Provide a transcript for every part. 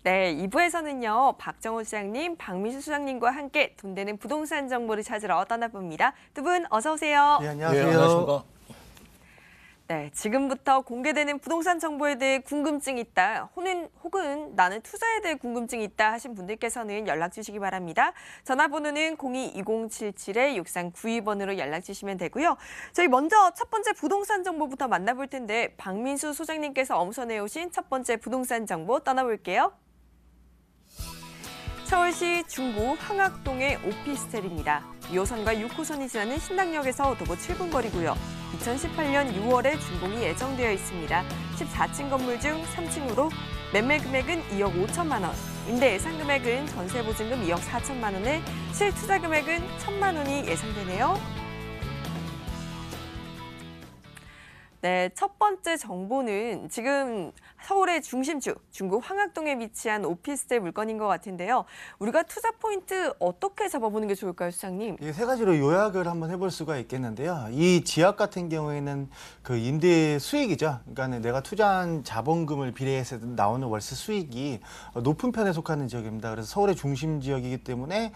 네, 2부에서는요. 박정호 시장님, 박민수 소장님과 함께 돈 되는 부동산 정보를 찾으러 떠나봅니다. 두 분 어서 오세요. 네, 안녕하세요. 안녕하십니까. 네, 지금부터 공개되는 부동산 정보에 대해 궁금증이 있다, 혹은 나는 투자에 대해 궁금증이 있다 하신 분들께서는 연락 주시기 바랍니다. 전화번호는 02-2077-6392번으로 연락 주시면 되고요. 저희 먼저 첫 번째 부동산 정보부터 만나볼 텐데 박민수 소장님께서 엄선해 오신 첫 번째 부동산 정보 떠나볼게요. 서울시 중구 황학동의 오피스텔입니다. 2호선과 6호선이 지나는 신당역에서 도보 7분 거리고요. 2018년 6월에 준공이 예정되어 있습니다. 14층 건물 중 3층으로 매매 금액은 2억 5천만 원, 임대 예상 금액은 전세 보증금 2억 4천만 원에 실투자 금액은 1천만 원이 예상되네요. 네, 첫 번째 정보는 지금 서울의 중심주, 중구 황학동에 위치한 오피스텔 물건인 것 같은데요. 우리가 투자 포인트 어떻게 잡아보는 게 좋을까요, 수장님? 이게 세 가지로 요약을 한번 해볼 수가 있겠는데요. 이 지역 같은 경우에는 그 임대 수익이죠. 그러니까 내가 투자한 자본금을 비례해서 나오는 월세 수익이 높은 편에 속하는 지역입니다. 그래서 서울의 중심 지역이기 때문에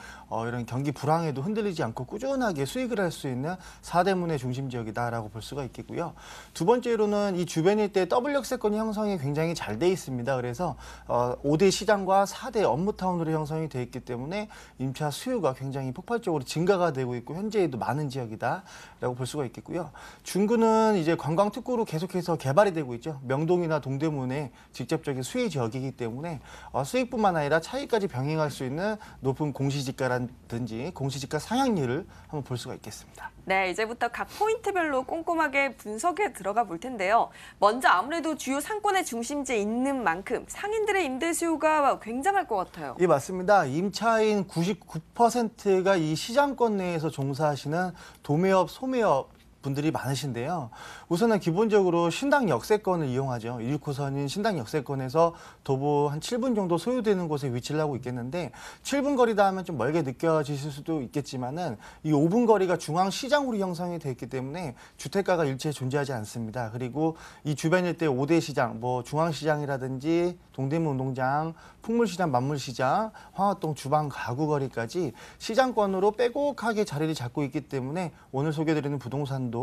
이런 경기 불황에도 흔들리지 않고 꾸준하게 수익을 할 수 있는 사대문의 중심 지역이다라고 볼 수가 있겠고요. 두 번째로는 이 주변 일대 더블 역세권이 형성이 굉장히 잘 돼 있습니다. 그래서 5대 시장과 4대 업무타운으로 형성이 돼 있기 때문에 임차 수요가 굉장히 폭발적으로 증가가 되고 있고 현재에도 많은 지역이다라고 볼 수가 있겠고요. 중구는 이제 관광 특구로 계속해서 개발이 되고 있죠. 명동이나 동대문의 직접적인 수혜 지역이기 때문에 수익뿐만 아니라 차익까지 병행할 수 있는 높은 공시지가라든지 공시지가 상향률을 한번 볼 수가 있겠습니다. 네, 이제부터 각 포인트별로 꼼꼼하게 분석해 들어가 볼 텐데요. 먼저 아무래도 주요 상권의 중심지에 있는 만큼 상인들의 임대 수요가 굉장할 것 같아요. 예, 맞습니다. 임차인 99%가 이 시장권 내에서 종사하시는 도매업, 소매업 분들이 많으신데요. 우선은 기본적으로 신당 역세권을 이용하죠. 1호선인 신당 역세권에서 도보 한 7분 정도 소요되는 곳에 위치를 하고 있겠는데 7분 거리다 하면 좀 멀게 느껴지실 수도 있겠지만은 이 5분 거리가 중앙시장으로 형성이 되어 있기 때문에 주택가가 일체에 존재하지 않습니다. 그리고 이 주변 일대 5대 시장, 뭐 중앙시장이라든지 동대문 운동장, 풍물시장, 만물시장, 황화동 주방 가구거리까지 시장권으로 빼곡하게 자리를 잡고 있기 때문에 오늘 소개드리는 부동산도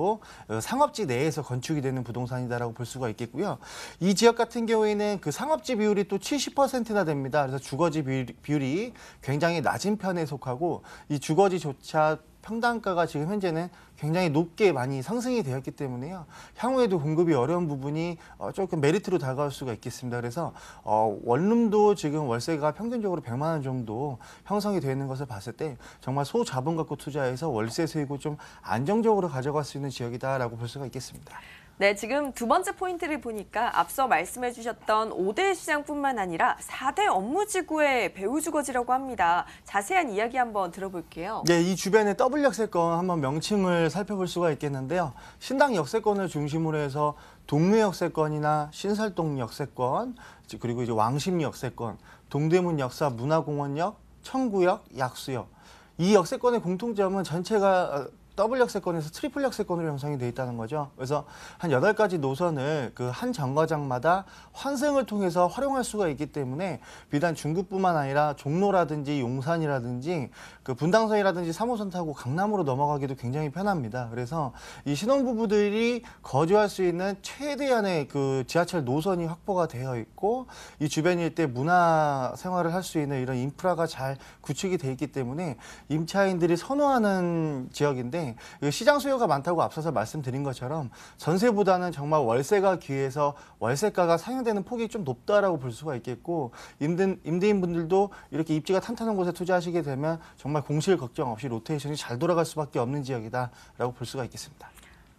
상업지 내에서 건축이 되는 부동산이다라고 볼 수가 있겠고요. 이 지역 같은 경우에는 그 상업지 비율이 또 70%나 됩니다. 그래서 주거지 비율이 굉장히 낮은 편에 속하고 이 주거지조차 평당가가 지금 현재는 굉장히 높게 많이 상승이 되었기 때문에요. 향후에도 공급이 어려운 부분이 조금 메리트로 다가올 수가 있겠습니다. 그래서 원룸도 지금 월세가 평균적으로 100만 원 정도 형성이 되어 있는 것을 봤을 때 정말 소자본 갖고 투자해서 월세 수익을 좀 안정적으로 가져갈 수 있는 지역이다라고 볼 수가 있겠습니다. 네, 지금 두 번째 포인트를 보니까 앞서 말씀해 주셨던 5대 시장뿐만 아니라 4대 업무지구의 배후주거지라고 합니다. 자세한 이야기 한번 들어볼게요. 네, 이 주변의 더블 역세권 한번 명칭을 살펴볼 수가 있겠는데요. 신당 역세권을 중심으로 해서 동묘 역세권이나 신설동 역세권, 그리고 이제 왕십 역세권, 동대문 역사 문화공원역, 청구역, 약수역. 이 역세권의 공통점은 전체가 더블 역세권에서 트리플 역세권으로 형성이 되어 있다는 거죠. 그래서 한 8가지 노선을 그 한 정거장마다 환승을 통해서 활용할 수가 있기 때문에 비단 중구뿐만 아니라 종로라든지 용산이라든지 그 분당선이라든지 3호선 타고 강남으로 넘어가기도 굉장히 편합니다. 그래서 이 신혼부부들이 거주할 수 있는 최대한의 그 지하철 노선이 확보가 되어 있고 이 주변 일대 문화 생활을 할 수 있는 이런 인프라가 잘 구축이 되어 있기 때문에 임차인들이 선호하는 지역인데 시장 수요가 많다고 앞서서 말씀드린 것처럼 전세보다는 정말 월세가 귀해서 월세가가 상향되는 폭이 좀 높다라고 볼 수가 있겠고 임대인분들도 이렇게 입지가 탄탄한 곳에 투자하시게 되면 정말 공실 걱정 없이 로테이션이 잘 돌아갈 수밖에 없는 지역이다라고 볼 수가 있겠습니다.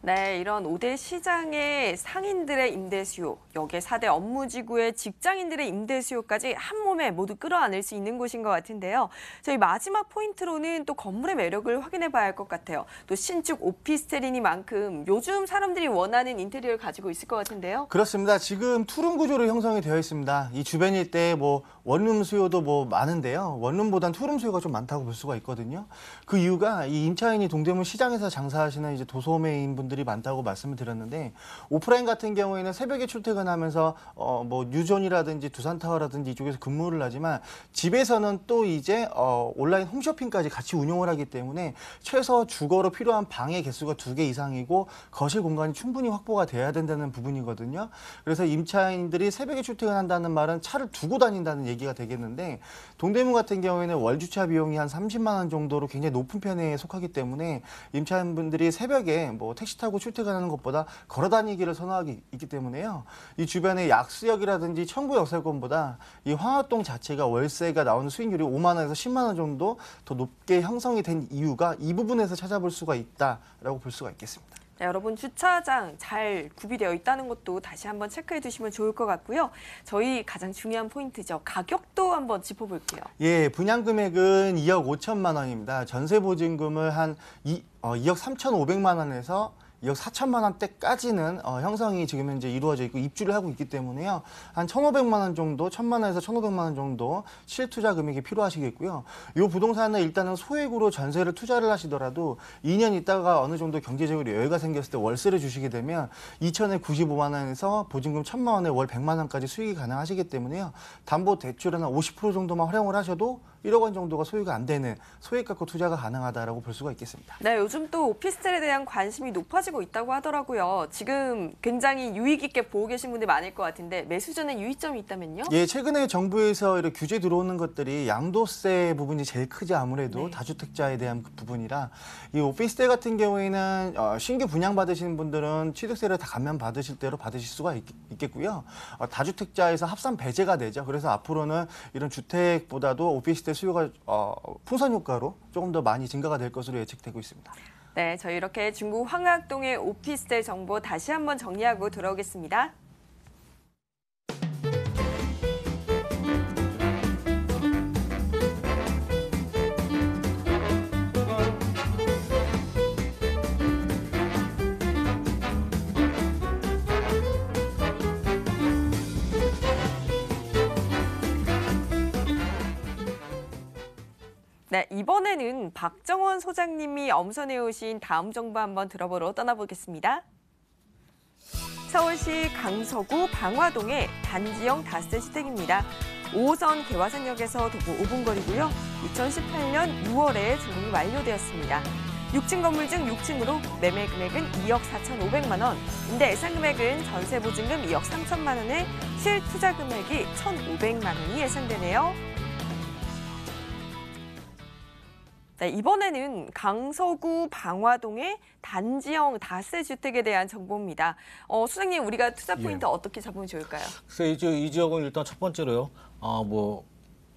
네, 이런 5대 시장의 상인들의 임대 수요, 여기에 4대 업무지구의 직장인들의 임대 수요까지 한 몸에 모두 끌어안을 수 있는 곳인 것 같은데요. 저희 마지막 포인트로는 또 건물의 매력을 확인해 봐야 할 것 같아요. 또 신축 오피스텔이니만큼 요즘 사람들이 원하는 인테리어를 가지고 있을 것 같은데요. 그렇습니다. 지금 투룸 구조로 형성이 되어 있습니다. 이 주변 일대에 뭐 원룸 수요도 뭐 많은데요. 원룸보단 투룸 수요가 좀 많다고 볼 수가 있거든요. 그 이유가 이 임차인이 동대문 시장에서 장사하시는 이제 도소매인 분들이 많다고 말씀을 드렸는데, 오프라인 같은 경우에는 새벽에 출퇴근하면서 뭐 뉴존이라든지 두산타워라든지 이쪽에서 근무를 하지만 집에서는 또 이제 온라인 홈쇼핑까지 같이 운영을 하기 때문에 최소 주거로 필요한 방의 개수가 2개 이상이고 거실 공간이 충분히 확보가 돼야 된다는 부분이거든요. 그래서 임차인들이 새벽에 출퇴근한다는 말은 차를 두고 다닌다는 얘기가 되겠는데, 동대문 같은 경우에는 월 주차 비용이 한 30만 원 정도로 굉장히 높은 편에 속하기 때문에 임차인분들이 새벽에 뭐 택시 타고 출퇴근하는 것보다 걸어 다니기를 선호하기 있기 때문에요. 이 주변의 약수역이라든지 청구 역세권보다 이 황학동 자체가 월세가 나오는 수익률이 5만 원에서 10만 원 정도 더 높게 형성이 된 이유가 이 부분에서 찾아볼 수가 있다라고 볼 수가 있겠습니다. 네, 여러분 주차장 잘 구비되어 있다는 것도 다시 한번 체크해 두시면 좋을 것 같고요. 저희 가장 중요한 포인트죠. 가격도 한번 짚어볼게요. 예, 분양 금액은 2억 5천만 원입니다. 전세 보증금을 한 2억 3,500만 원에서 2억 4천만 원대까지는 형성이 지금 현재 이루어져 있고 입주를 하고 있기 때문에요. 한 1,500만 원 정도, 1,000만 원에서 1,500만 원 정도 실투자 금액이 필요하시겠고요. 이 부동산은 일단은 소액으로 전세를 투자를 하시더라도 2년 있다가 어느 정도 경제적으로 여유가 생겼을 때 월세를 주시게 되면 2천에 95만 원에서 보증금 1,000만 원에 월 100만 원까지 수익이 가능하시기 때문에요. 담보 대출은 한 50% 정도만 활용을 하셔도 1억 원 정도가 소유가 안 되는 소액 갖고 투자가 가능하다라고 볼 수가 있겠습니다. 네, 요즘 또 오피스텔에 대한 관심이 높아지고 있다고 하더라고요. 지금 굉장히 유익 있게 보고 계신 분들 많을 것 같은데 매수 전에 유의점이 있다면요? 예, 최근에 정부에서 이렇게 규제 들어오는 것들이 양도세 부분이 제일 크지 아무래도 네. 다주택자에 대한 그 부분이라 이 오피스텔 같은 경우에는 신규 분양 받으시는 분들은 취득세를 다 감면 받으실 대로 받으실 수가 있겠고요. 다주택자에서 합산 배제가 되죠. 그래서 앞으로는 이런 주택보다도 오피스텔 수요가 풍선 효과로 조금 더 많이 증가가 될 것으로 예측되고 있습니다. 네, 저희 이렇게 중구 황학동의 오피스텔 정보 다시 한번 정리하고 돌아오겠습니다. 네, 이번에는 박정원 소장님이 엄선해 오신 다음 정보 한번 들어보러 떠나보겠습니다. 서울시 강서구 방화동의 단지형 다세 주택입니다. 5호선 개화선역에서 도보 5분 거리고요. 2018년 6월에 준공이 완료되었습니다. 6층 건물 중 6층으로 매매 금액은 2억 4,500만 원, 임대 예상 금액은 전세 보증금 2억 3천만 원에 실투자 금액이 1,500만 원이 예상되네요. 네, 이번에는 강서구 방화동의 단지형 다세 주택에 대한 정보입니다. 소장님, 우리가 투자 포인트 어떻게 잡으면 좋을까요? 글쎄, 이 지역은 일단 첫 번째로요.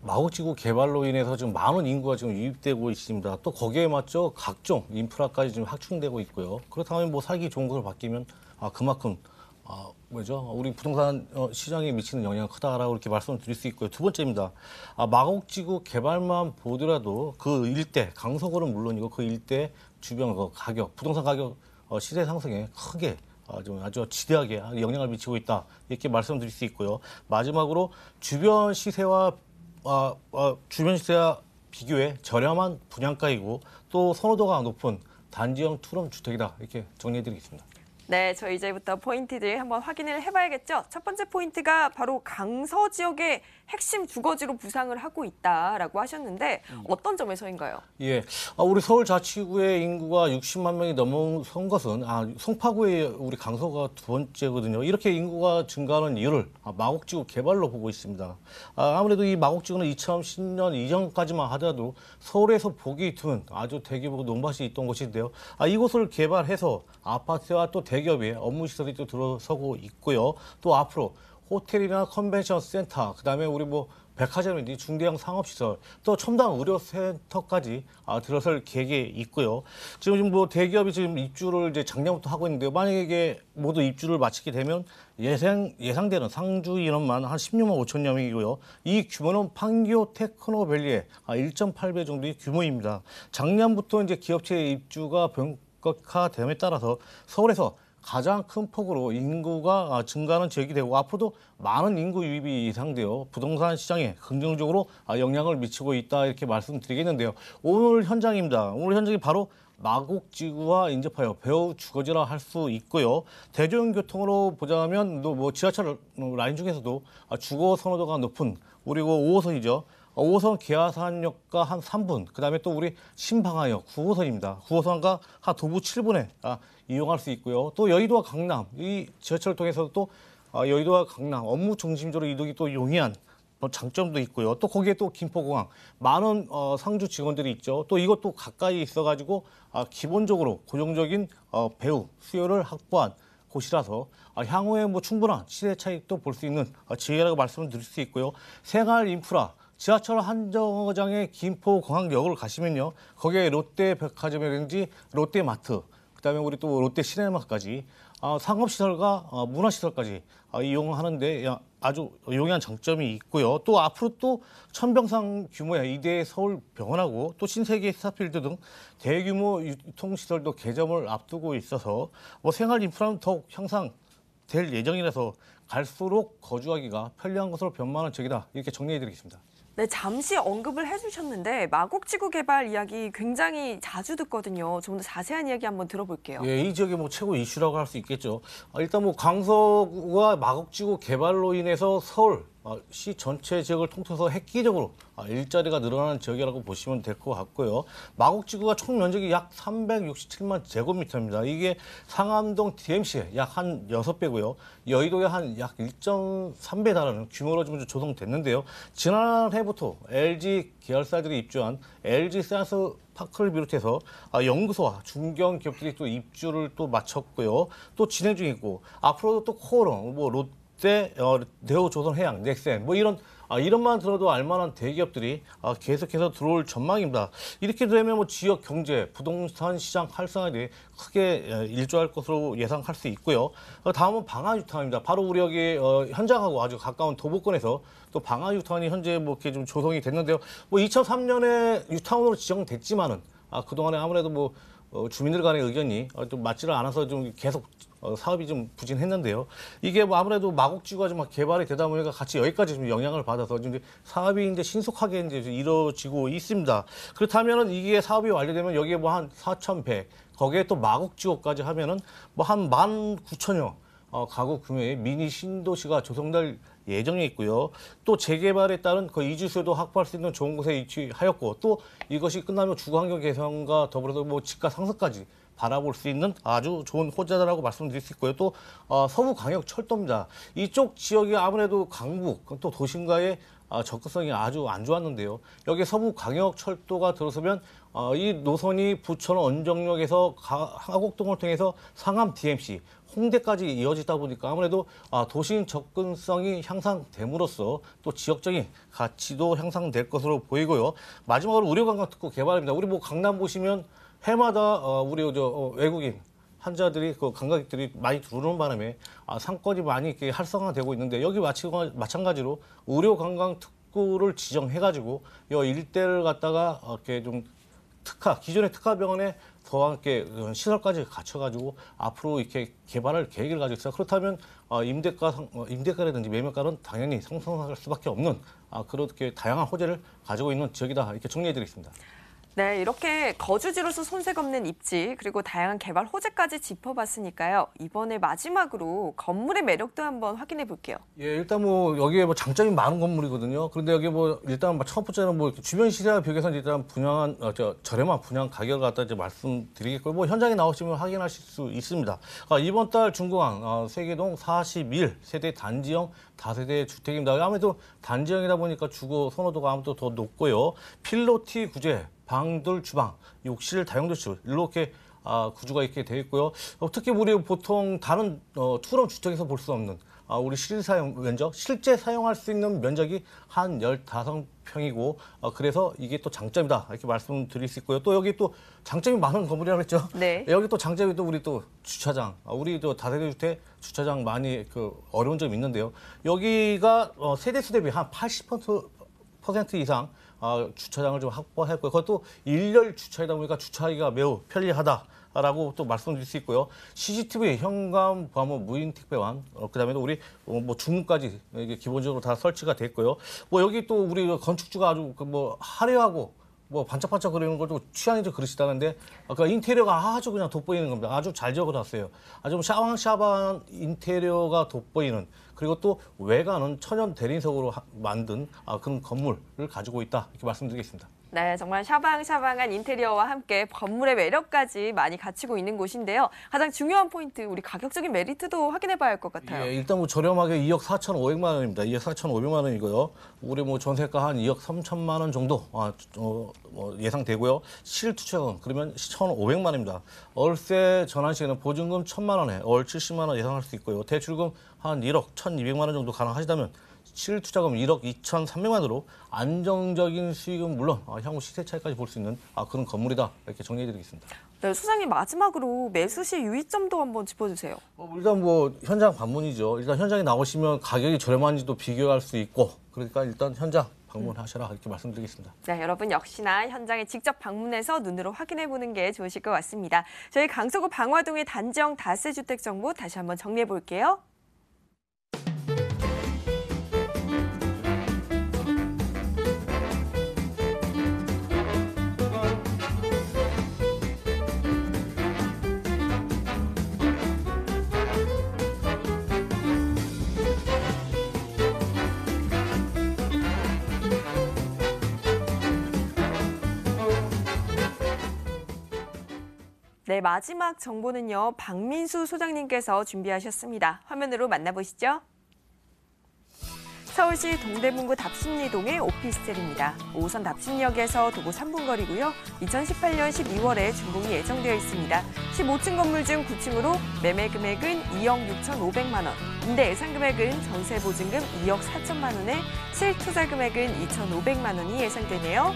마곡지구 개발로 인해서 지금 많은 인구가 지금 유입되고 있습니다. 또 거기에 맞죠 각종 인프라까지 지금 확충되고 있고요. 그렇다면 뭐 살기 좋은 곳을 바뀌면 그만큼 우리 부동산 시장에 미치는 영향이 크다라고 이렇게 말씀을 드릴 수 있고요. 두 번째입니다. 마곡지구 개발만 보더라도 그 일대, 강서구는 물론이고 그 일대 주변 그 가격, 부동산 가격 시세 상승에 크게 아주 지대하게 영향을 미치고 있다. 이렇게 말씀드릴 수 있고요. 마지막으로 주변 시세와 비교해 저렴한 분양가이고 또 선호도가 높은 단지형 투룸 주택이다. 이렇게 정리해드리겠습니다. 네, 저 이제부터 포인트들 한번 확인을 해봐야겠죠. 첫 번째 포인트가 바로 강서 지역의 핵심 주거지로 부상을 하고 있다라고 하셨는데 어떤 점에서인가요? 예, 우리 서울자치구의 인구가 60만 명이 넘어선 것은 송파구의 우리 강서가 두 번째거든요. 이렇게 인구가 증가하는 이유를 마곡지구 개발로 보고 있습니다. 아무래도 이 마곡지구는 2010년 이전까지만 하더라도 서울에서 보기 드문 아주 대규모 논밭이 있던 곳인데요. 이곳을 개발해서 아파트와 또 대기업의 업무시설이 또 들어서고 있고요. 또 앞으로 호텔이나 컨벤션 센터, 그다음에 우리 백화점이나 중대형 상업시설, 또 첨단 의료센터까지 들어설 계획이 있고요. 지금 대기업이 지금 입주를 이제 작년부터 하고 있는데요. 만약에 모두 입주를 마치게 되면 예상되는 상주 인원만 한 16만 5천 명이고요. 이 규모는 판교 테크노밸리의 1.8배 정도의 규모입니다. 작년부터 이제 기업체 입주가 본격화됨에 따라서 서울에서 가장 큰 폭으로 인구가 증가하는 지역이 되고 앞으로도 많은 인구 유입이 예상되어 부동산 시장에 긍정적으로 영향을 미치고 있다 이렇게 말씀드리겠는데요. 오늘 현장입니다. 오늘 현장이 바로 마곡지구와 인접하여 배후 주거지라 할 수 있고요. 대중교통으로 보자면 뭐 지하철 라인 중에서도 주거 선호도가 높은 그리고 5호선이죠. 5호선 계화산역과 한 3분, 그다음에 또 우리 신방화역 9호선입니다. 9호선과 한 도보 7분에 이용할 수 있고요. 또 여의도와 강남, 이 지하철을 통해서도 또 여의도와 강남 업무 중심지로 이동이 또 용이한 장점도 있고요. 또 거기에 또 김포공항 많은 상주 직원들이 있죠. 또 이것도 가까이 있어가지고 기본적으로 고정적인 배우 수요를 확보한 곳이라서 향후에 뭐 충분한 시대 차익도 볼 수 있는 지역이라고 말씀을 드릴 수 있고요. 생활 인프라 지하철 한 정거장의 김포공항역을 가시면요. 거기에 롯데백화점이라든지 롯데마트, 그다음에 우리 또 롯데 시네마까지 상업시설과 문화시설까지 이용하는데 아주 용이한 장점이 있고요. 또 앞으로 또 천병상 규모의 이대 서울병원하고 또 신세계 스타필드 등 대규모 유통시설도 개점을 앞두고 있어서 뭐 생활 인프라는 더욱 향상될 예정이라서 갈수록 거주하기가 편리한 것으로 변모하는 지역이다. 이렇게 정리해드리겠습니다. 네, 잠시 언급을 해주셨는데 마곡지구 개발 이야기 굉장히 자주 듣거든요. 좀 더 자세한 이야기 한번 들어볼게요. 예, 이 지역의 뭐 최고 이슈라고 할 수 있겠죠. 일단 뭐 강서구와 마곡지구 개발로 인해서 서울시 전체 지역을 통틀어서 획기적으로 일자리가 늘어나는 지역이라고 보시면 될 것 같고요. 마곡지구가 총 면적이 약 367만 제곱미터입니다. 이게 상암동 DMC의 약 한 6배고요. 여의도의 한 약 1.3배 달하는 규모로 좀 조성됐는데요. 지난해부터 LG 계열사들이 입주한 LG 사이언스 파크를 비롯해서 연구소와 중견 기업들이 또 입주를 또 마쳤고요. 또 진행 중이고 앞으로도 또 코오롱, 뭐 롯데, 네오조선해양, 넥센 뭐 이름만 들어도 알만한 대기업들이 계속해서 들어올 전망입니다. 이렇게 되면 뭐 지역 경제, 부동산 시장 활성화에 크게 일조할 것으로 예상할 수 있고요. 다음은 방화유탄입니다. 바로 우리 여기 현장하고 아주 가까운 도보권에서 또 방화유탄이 현재 뭐 이렇게 좀 조성이 됐는데요. 뭐 2003년에 유탄으로 지정됐지만은 그동안에 아무래도 뭐 주민들 간의 의견이 좀 맞지를 않아서 좀 계속 사업이 좀 부진했는데요. 이게 뭐 아무래도 마곡지구가 좀 개발이 되다 보니까 같이 여기까지 좀 영향을 받아서 이제 사업이 이제 신속하게 이제 이루어지고 있습니다. 그렇다면은 이게 사업이 완료되면 여기에 뭐 한 4,100, 거기에 또 마곡지구까지 하면은 뭐 한 19,000여 가구 규모의 미니 신도시가 조성될 예정에 있고요. 또 재개발에 따른 그 이주수요도 확보할 수 있는 좋은 곳에 위치하였고 또 이것이 끝나면 주거환경 개선과 더불어서 뭐 집가 상승까지 바라볼 수 있는 아주 좋은 호재다라고 말씀드릴 수 있고요. 또 서부광역철도입니다. 이쪽 지역이 아무래도 강북 또 도심과의 접근성이 아주 안 좋았는데요. 여기 서부광역철도가 들어서면 이 노선이 부천 원정역에서 하곡동을 통해서 상암 DMC, 홍대까지 이어지다 보니까 아무래도 도심 접근성이 향상됨으로써 또 지역적인 가치도 향상될 것으로 보이고요. 마지막으로 의료관광특구 개발입니다. 우리 뭐 강남 보시면 해마다 우리 외국인 환자들이 그 관광객들이 많이 들어오는 바람에 상권이 많이 이렇게 활성화되고 있는데 여기 마찬가지로 의료관광특구를 지정해가지고 이 일대를 갖다가 이렇게 좀 기존의 특화병원에 더 함께 시설까지 갖춰가지고 앞으로 이렇게 개발할 계획을 가지고 있어요. 그렇다면 임대가라든지 매매가는 당연히 상승할 수밖에 없는 그렇게 다양한 호재를 가지고 있는 지역이다. 이렇게 정리해드리겠습니다. 네, 이렇게 거주지로서 손색 없는 입지 그리고 다양한 개발 호재까지 짚어봤으니까요. 이번에 마지막으로 건물의 매력도 한번 확인해 볼게요. 예, 일단 뭐 여기에 뭐 장점이 많은 건물이거든요. 그런데 여기 뭐 일단 첫 번째는 뭐 주변 시세와 비교해서 일단 분양한 저렴한 분양 가격을 갖다 이제 말씀드리겠고요. 뭐 현장에 나오시면 확인하실 수 있습니다. 이번 달 중공항 세계동 41세대 단지형 다세대 주택입니다. 아무래도 단지형이다 보니까 주거 선호도가 아무래도 더 높고요. 필로티 구제, 방들, 주방, 욕실, 다용도실 이렇게 구조가 이렇게 되어 있고요. 특히 우리 보통 다른 투룸 주택에서 볼 수 없는 우리 실사용 면적, 실제 사용할 수 있는 면적이 한 15평이고 그래서 이게 또 장점이다 이렇게 말씀드릴 수 있고요. 또 여기 또 장점이 많은 건물이라고 했죠. 네. 여기 또 장점이 또 우리 또 주차장, 우리 또 다세대 주택 주차장 많이 어려운 점이 있는데요. 여기가 세대 수 대비 한 80% 이상 주차장을 좀 확보했고요. 그것도 일렬 주차이다 보니까 주차하기가 매우 편리하다라고 또 말씀드릴 수 있고요. CCTV, 현관, 보안문, 무인 택배완, 그다음에 우리 뭐 주문까지 이게 기본적으로 다 설치가 됐고요. 뭐 여기 또 우리 건축주가 아주 뭐 화려하고 뭐 반짝반짝 그리는 것도 취향이 좀 그러시다는데 아까 인테리어가 아주 그냥 돋보이는 겁니다. 아주 잘 적어놨어요. 아주 샤방샤방한 인테리어가 돋보이는, 그리고 또 외관은 천연 대리석으로 만든 그런 건물을 가지고 있다, 이렇게 말씀드리겠습니다. 네, 정말 샤방샤방한 인테리어와 함께 건물의 매력까지 많이 갖추고 있는 곳인데요. 가장 중요한 포인트, 우리 가격적인 메리트도 확인해 봐야 할 것 같아요. 예, 일단 뭐 저렴하게 2억 4,500만 원입니다. 2억 4,500만 원이고요. 우리 뭐 전세가 한 2억 3천만 원 정도 뭐 예상되고요. 실투자금 그러면 1,500만 원입니다. 월세 전환 시에는 보증금 1,000만 원에 월 70만 원 예상할 수 있고요. 대출금 한 1억 1,200만 원 정도 가능하시다면 실투자금 1억 2,300만 원으로 안정적인 수익은 물론 향후 시세 차익까지 볼 수 있는 그런 건물이다, 이렇게 정리해드리겠습니다. 네, 소장님 마지막으로 매수 시 유의점도 한번 짚어주세요. 일단 뭐 현장 방문이죠. 일단 현장에 나오시면 가격이 저렴한지도 비교할 수 있고, 그러니까 일단 현장 방문하셔라, 이렇게 말씀드리겠습니다. 네, 여러분 역시나 현장에 직접 방문해서 눈으로 확인해 보는 게 좋으실 것 같습니다. 저희 강서구 방화동의 단지형 다세주택 정보 다시 한번 정리해 볼게요. 네, 마지막 정보는요, 박민수 소장님께서 준비하셨습니다. 화면으로 만나보시죠. 서울시 동대문구 답심리동의 오피스텔입니다. 5호선 답심역에서 도보 3분 거리고요. 2018년 12월에 준공이 예정되어 있습니다. 15층 건물 중 9층으로 매매 금액은 2억 6,500만 원, 임대 예상 금액은 전세 보증금 2억 4천만 원에 실투자 금액은 2,500만 원이 예상되네요.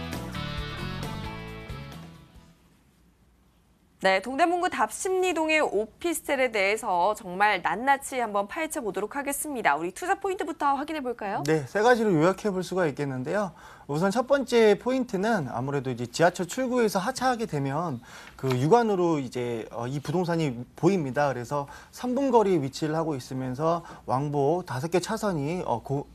네, 동대문구 답심리동의 오피스텔에 대해서 정말 낱낱이 한번 파헤쳐 보도록 하겠습니다. 우리 투자 포인트부터 확인해 볼까요? 네, 세 가지로 요약해 볼 수가 있겠는데요. 우선 첫 번째 포인트는 아무래도 이제 지하철 출구에서 하차하게 되면 그 육안으로 이제 이 부동산이 보입니다. 그래서 3분 거리에 위치를 하고 있으면서 왕복 5개 차선이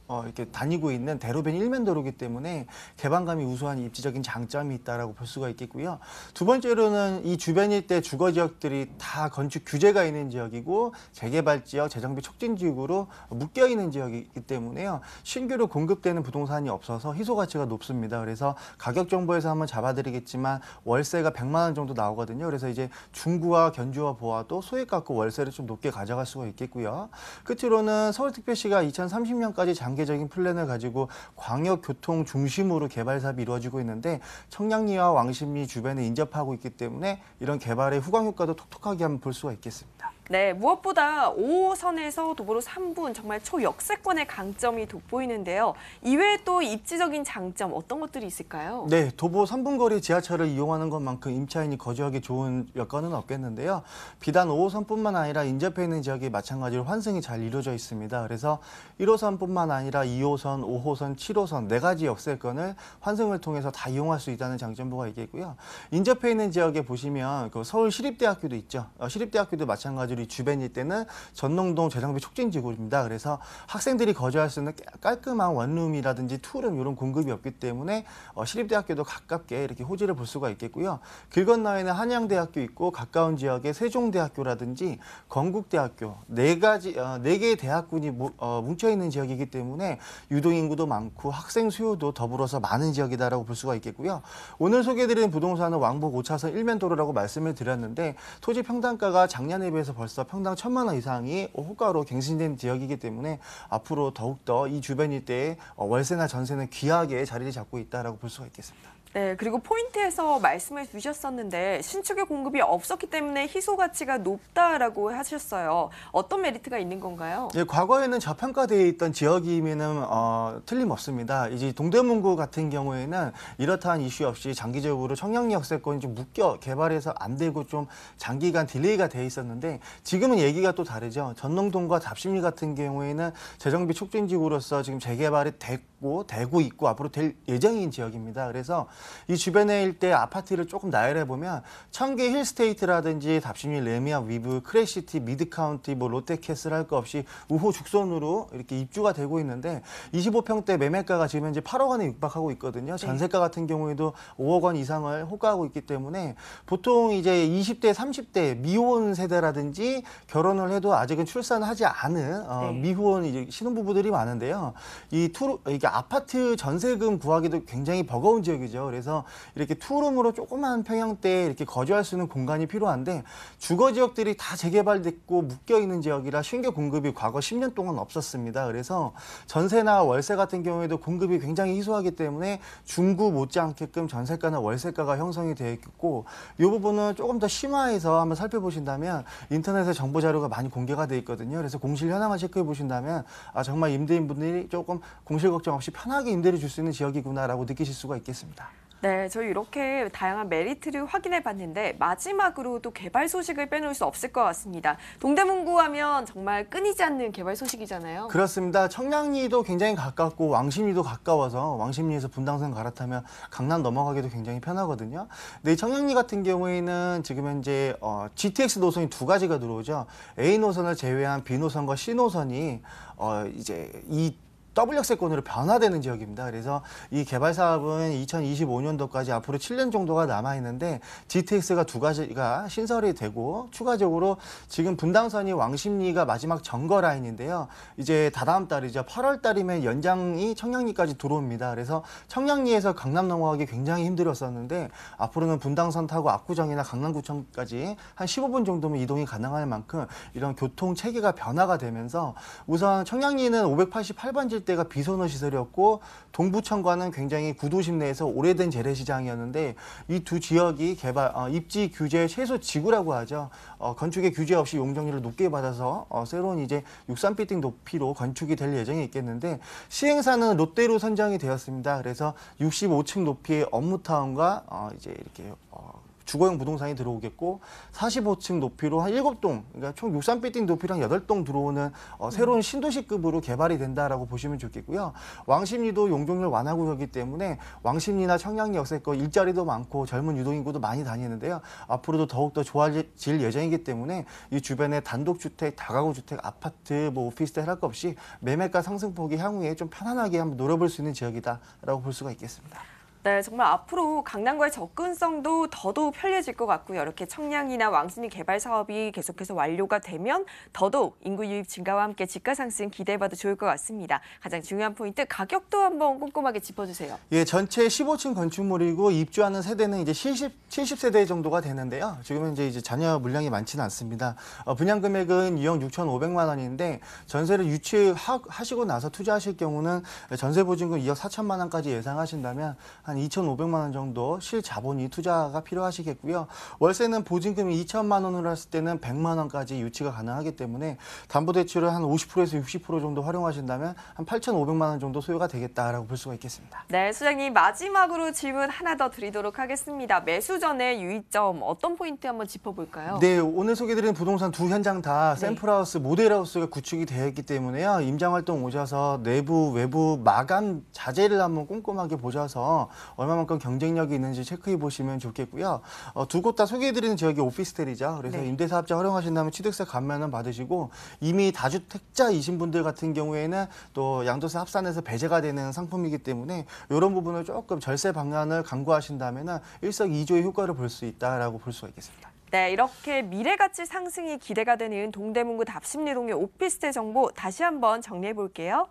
이렇게 다니고 있는 대로변 일면도로이기 때문에 개방감이 우수한 입지적인 장점이 있다라고 볼 수가 있겠고요. 두 번째로는 이 주변 일대 주거 지역들이 다 건축 규제가 있는 지역이고 재개발 지역, 재정비 촉진 지역으로 묶여 있는 지역이기 때문에요. 신규로 공급되는 부동산이 없어서 희소 가치가 높습니다. 그래서 가격 정보에서 한번 잡아드리겠지만 월세가 100만 원 정도 나오거든요. 그래서 이제 중구와 견주와 보아도 소액 갖고 월세를 좀 높게 가져갈 수가 있겠고요. 끝으로는 서울특별시가 2030년까지 장기적인 플랜을 가지고 광역교통 중심으로 개발 사업이 이루어지고 있는데 청량리와 왕십리 주변에 인접하고 있기 때문에 이런 개발의 후광 효과도 톡톡하게 한번 볼 수가 있겠습니다. 네, 무엇보다 5호선에서 도보로 3분 정말 초역세권의 강점이 돋보이는데요. 이외에 또 입지적인 장점 어떤 것들이 있을까요? 네, 도보 3분 거리 지하철을 이용하는 것만큼 임차인이 거주하기 좋은 여건은 없겠는데요. 비단 5호선뿐만 아니라 인접해 있는 지역이 마찬가지로 환승이 잘 이루어져 있습니다. 그래서 1호선뿐만 아니라 2호선, 5호선, 7호선 4가지 역세권을 환승을 통해서 다 이용할 수 있다는 장점부가 있겠고요. 인접해 있는 지역에 보시면 그 서울시립대학교도 있죠. 시립대학교도 마찬가지로 이 주변 일대는 전농동 재정비 촉진지구입니다. 그래서 학생들이 거주할 수 있는 깔끔한 원룸이라든지 투룸 이런 공급이 없기 때문에 시립대학교도 가깝게 이렇게 호지를 볼 수가 있겠고요. 길 건너에는 한양대학교 있고 가까운 지역에 세종대학교라든지 건국대학교 4개의 대학군이 뭉쳐 있는 지역이기 때문에 유동인구도 많고 학생 수요도 더불어서 많은 지역이다라고 볼 수가 있겠고요. 오늘 소개해드린 부동산은 왕복 5차선 일면도로라고 말씀을 드렸는데 토지 평당가가 작년에 비해서 벌써 평당 1,000만 원 이상이 호가로 갱신된 지역이기 때문에 앞으로 더욱더 이 주변 일대에 월세나 전세는 귀하게 자리를 잡고 있다라고 볼 수가 있겠습니다. 네, 그리고 포인트에서 말씀을 주셨었는데 신축의 공급이 없었기 때문에 희소 가치가 높다라고 하셨어요. 어떤 메리트가 있는 건가요? 예, 과거에는 저평가되어 있던 지역이면은 틀림없습니다. 이제 동대문구 같은 경우에는 이렇다한 이슈 없이 장기적으로 청량리 역세권이 좀 묶여 개발해서 안 되고 좀 장기간 딜레이가 돼 있었는데 지금은 얘기가 또 다르죠. 전농동과 답심리 같은 경우에는 재정비 촉진지구로서 지금 재개발이 되고 있고 앞으로 될 예정인 지역입니다. 그래서 이 주변의 일대 아파트를 조금 나열해 보면 청계 힐스테이트라든지 답심리 레미아 위브 크래시티 미드카운티 뭐 롯데캐슬 할 거 없이 우호 죽손으로 이렇게 입주가 되고 있는데 25평대 매매가가 지금 현재 8억 원에 육박하고 있거든요. 전세가 같은 경우에도 5억 원 이상을 호가하고 있기 때문에 보통 이제 20대 30대 미혼 세대라든지 결혼을 해도 아직은 출산하지 않은 미혼 이제 신혼부부들이 많은데요. 이게 아파트 전세금 구하기도 굉장히 버거운 지역이죠. 그래서 이렇게 투룸으로 조그만 평형대에 이렇게 거주할 수 있는 공간이 필요한데 주거 지역들이 다 재개발됐고 묶여 있는 지역이라 신규 공급이 과거 10년 동안 없었습니다. 그래서 전세나 월세 같은 경우에도 공급이 굉장히 희소하기 때문에 중구 못지않게끔 전세가나 월세가가 형성이 되어 있고 이 부분은 조금 더 심화해서 한번 살펴보신다면 인터넷에 정보 자료가 많이 공개가 되어 있거든요. 그래서 공실 현황을 체크해 보신다면 정말 임대인분들이 조금 공실 걱정 없이 편하게 임대를 줄 수 있는 지역이구나라고 느끼실 수가 있겠습니다. 네, 저희 이렇게 다양한 메리트를 확인해 봤는데 마지막으로 또 개발 소식을 빼놓을 수 없을 것 같습니다. 동대문구 하면 정말 끊이지 않는 개발 소식이잖아요. 그렇습니다. 청량리도 굉장히 가깝고 왕십리도 가까워서 왕십리에서 분당선 갈아타면 강남 넘어가기도 굉장히 편하거든요. 근데 이 청량리 같은 경우에는 지금 현재 GTX 노선이 두 가지가 들어오죠. A 노선을 제외한 B 노선과 C 노선이 이제 이 더블 역세권으로 변화되는 지역입니다. 그래서 이 개발 사업은 2025년도까지 앞으로 7년 정도가 남아 있는데 GTX가 두 가지가 신설이 되고 추가적으로 지금 분당선이 왕십리가 마지막 점거 라인인데요. 이제 다다음 달이죠. 8월 달이면 연장이 청량리까지 들어옵니다. 그래서 청량리에서 강남 넘어가기 굉장히 힘들었었는데 앞으로는 분당선 타고 압구정이나 강남구청까지 한 15분 정도면 이동이 가능할 만큼 이런 교통 체계가 변화가 되면서 우선 청량리는 588번지 때가 비선호 시설이었고 동부청과는 굉장히 구도심 내에서 오래된 재래시장이었는데 이 두 지역이 입지 규제 최소 지구라고 하죠. 건축의 규제 없이 용적률을 높게 받아서 새로운 이제 63빌딩 높이로 건축이 될 예정이 있겠는데 시행사는 롯데로 선정이 되었습니다. 그래서 65층 높이의 업무타운과 이제 이렇게 주거용 부동산이 들어오겠고 45층 높이로 한 7동, 그러니까 총 63빌딩 높이로 한 8동 들어오는 새로운 신도시급으로 개발이 된다라고 보시면 좋겠고요. 왕십리도 용적률 완화구역이기 때문에 왕십리나 청량리 역세권 일자리도 많고 젊은 유동인구도 많이 다니는데요. 앞으로도 더욱더 좋아질 예정이기 때문에 이 주변에 단독주택, 다가구주택, 아파트, 뭐 오피스텔 할 것 없이 매매가 상승폭이 향후에 좀 편안하게 한번 노려볼 수 있는 지역이다라고 볼 수가 있겠습니다. 네, 정말 앞으로 강남과의 접근성도 더더욱 편리해질 것 같고요. 이렇게 청량리나 왕십리 개발 사업이 계속해서 완료가 되면 더더욱 인구 유입 증가와 함께 지가 상승 기대해봐도 좋을 것 같습니다. 가장 중요한 포인트, 가격도 한번 꼼꼼하게 짚어주세요. 예, 전체 15층 건축물이고 입주하는 세대는 이제 70세대 정도가 되는데요. 지금은 이제 자녀 물량이 많지는 않습니다. 분양 금액은 2억 6,500만 원인데 전세를 유치하시고 나서 투자하실 경우는 전세 보증금 2억 4천만 원까지 예상하신다면 한 2,500만 원 정도 실자본이 투자가 필요하시겠고요. 월세는 보증금이 2천만 원으로 했을 때는 100만 원까지 유치가 가능하기 때문에 담보대출을 한 50%에서 60% 정도 활용하신다면 한 8,500만 원 정도 소요가 되겠다라고 볼 수가 있겠습니다. 네, 소장님 마지막으로 질문 하나 더 드리도록 하겠습니다. 매수 전에 유의점 어떤 포인트 한번 짚어볼까요? 네, 오늘 소개드린 부동산 두 현장 다 샘플하우스, 모델하우스가 구축이 되어 있기 때문에요. 임장활동 오셔서 내부, 외부 마감 자재를 한번 꼼꼼하게 보셔서 얼마만큼 경쟁력이 있는지 체크해 보시면 좋겠고요. 두 곳 다 소개해드리는 지역이 오피스텔이죠. 그래서 임대사업자 활용하신다면 취득세 감면은 받으시고 이미 다주택자이신 분들 같은 경우에는 또 양도세 합산해서 배제가 되는 상품이기 때문에 이런 부분을 조금 절세 방안을 강구하신다면 일석이조의 효과를 볼 수 있다라고 볼 수가 있겠습니다. 네, 이렇게 미래가치 상승이 기대가 되는 동대문구 답심리동의 오피스텔 정보 다시 한번 정리해 볼게요.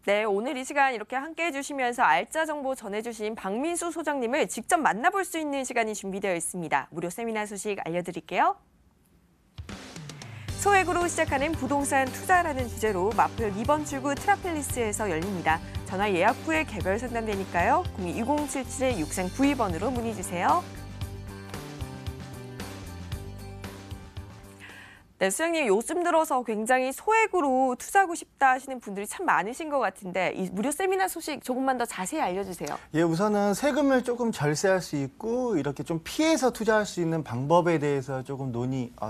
네, 오늘 이 시간 이렇게 함께 해주시면서 알짜 정보 전해주신 박민수 소장님을 직접 만나볼 수 있는 시간이 준비되어 있습니다. 무료 세미나 소식 알려드릴게요. 소액으로 시작하는 부동산 투자라는 주제로 마포역 2번 출구 트라펠리스에서 열립니다. 전화 예약 후에 개별 상담되니까요. 02-2077-6392번으로 문의 주세요. 네, 수장님 요즘 들어서 굉장히 소액으로 투자하고 싶다 하시는 분들이 참 많으신 것 같은데 이 무료 세미나 소식 조금만 더 자세히 알려주세요. 예, 우선은 세금을 조금 절세할 수 있고 이렇게 좀 피해서 투자할 수 있는 방법에 대해서 조금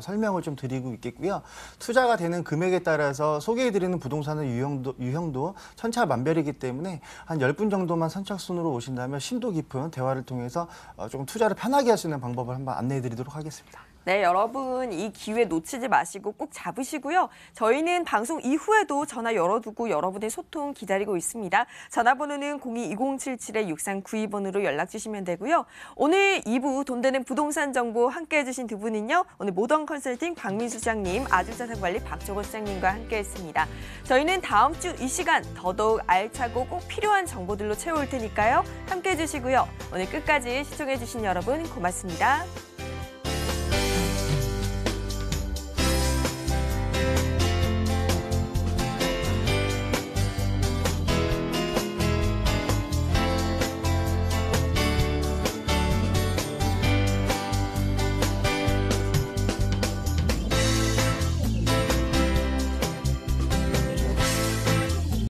설명을 좀 드리고 있겠고요. 투자가 되는 금액에 따라서 소개해드리는 부동산의 유형도 천차만별이기 때문에 한 10분 정도만 선착순으로 오신다면 심도 깊은 대화를 통해서 조금 투자를 편하게 할 수 있는 방법을 한번 안내해드리도록 하겠습니다. 네, 여러분 이 기회 놓치지 마시고 꼭 잡으시고요. 저희는 방송 이후에도 전화 열어두고 여러분의 소통 기다리고 있습니다. 전화번호는 02-2077-6392번으로 연락 주시면 되고요. 오늘 2부 돈 되는 부동산 정보 함께해 주신 두 분은요. 오늘 모던 컨설팅 박민수 수장님, 아주자산관리 박종호 수장님과 함께했습니다. 저희는 다음 주 이 시간 더더욱 알차고 꼭 필요한 정보들로 채워올 테니까요. 함께해 주시고요. 오늘 끝까지 시청해 주신 여러분 고맙습니다.